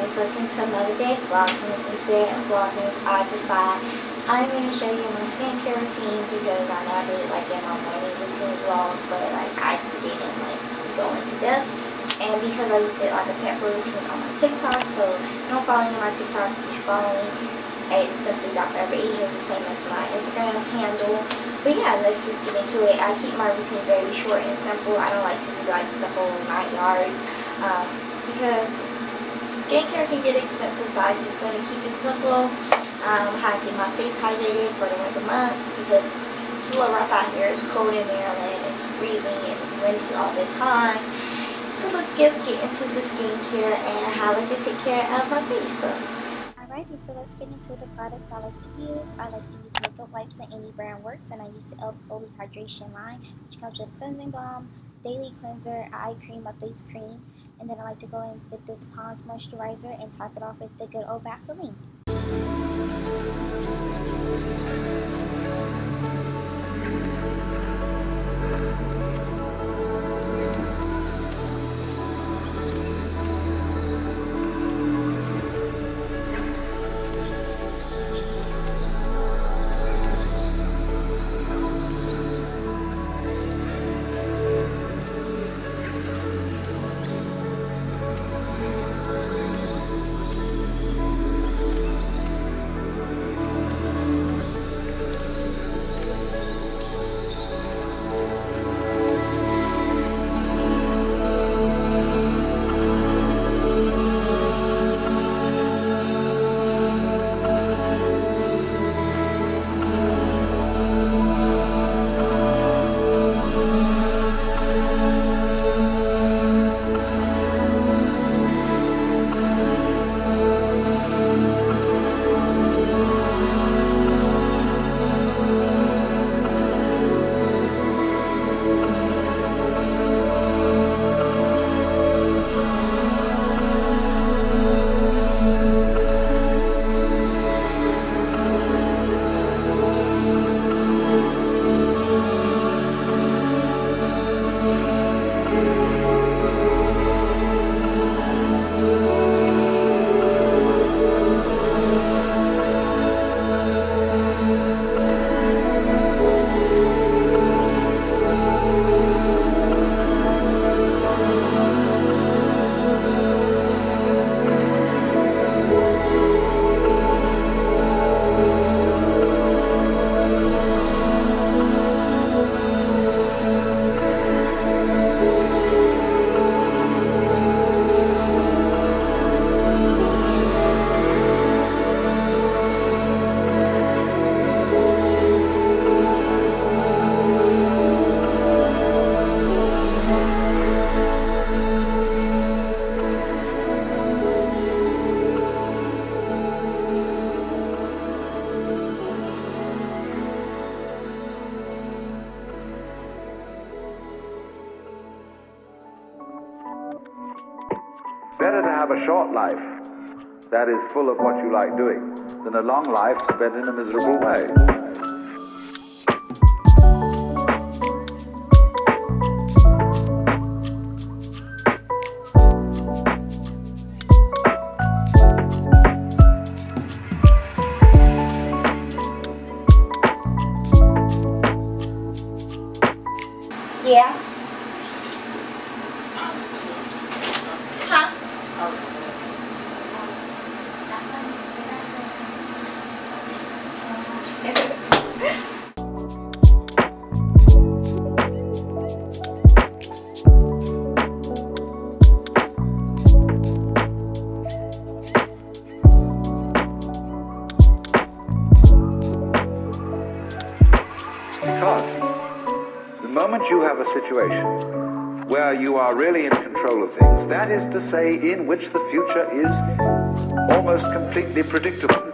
guys, welcome to another day of Vlogmas, and today in Vlogmas I decide I'm going to show you my skincare routine because I know I did it like in my morning routine vlog, but like I didn't like go into depth, and because I just did like a pamper routine on my TikTok, so if you don't follow me on my TikTok, you should follow me. It's simply XOXO Asia, it's the same as my Instagram handle. But yeah, let's just get into it. I keep my routine very short and simple. I don't like to do like the whole 9 yards because skincare can get expensive, so I just want to keep it simple. How I get my face hydrated for the winter months because it's a little rough out here. It's cold in Maryland, it's freezing, and it's windy all the time. So let's just get into the skincare and how I like to take care of my face. Alrighty, so let's get into the products I like to use. I like to use makeup wipes and any brand works, and I use the E.l.f. Holy Hydration line, which comes with cleansing balm, daily cleanser, eye cream, a face cream, and then I like to go in with this Pond's moisturizer and top it off with the good old Vaseline. Better to have a short life that is full of what you like doing than a long life spent in a miserable way. Yeah. Huh? Because the moment you have a situation where you are really in control of things, that is to say, in which the future is almost completely predictable,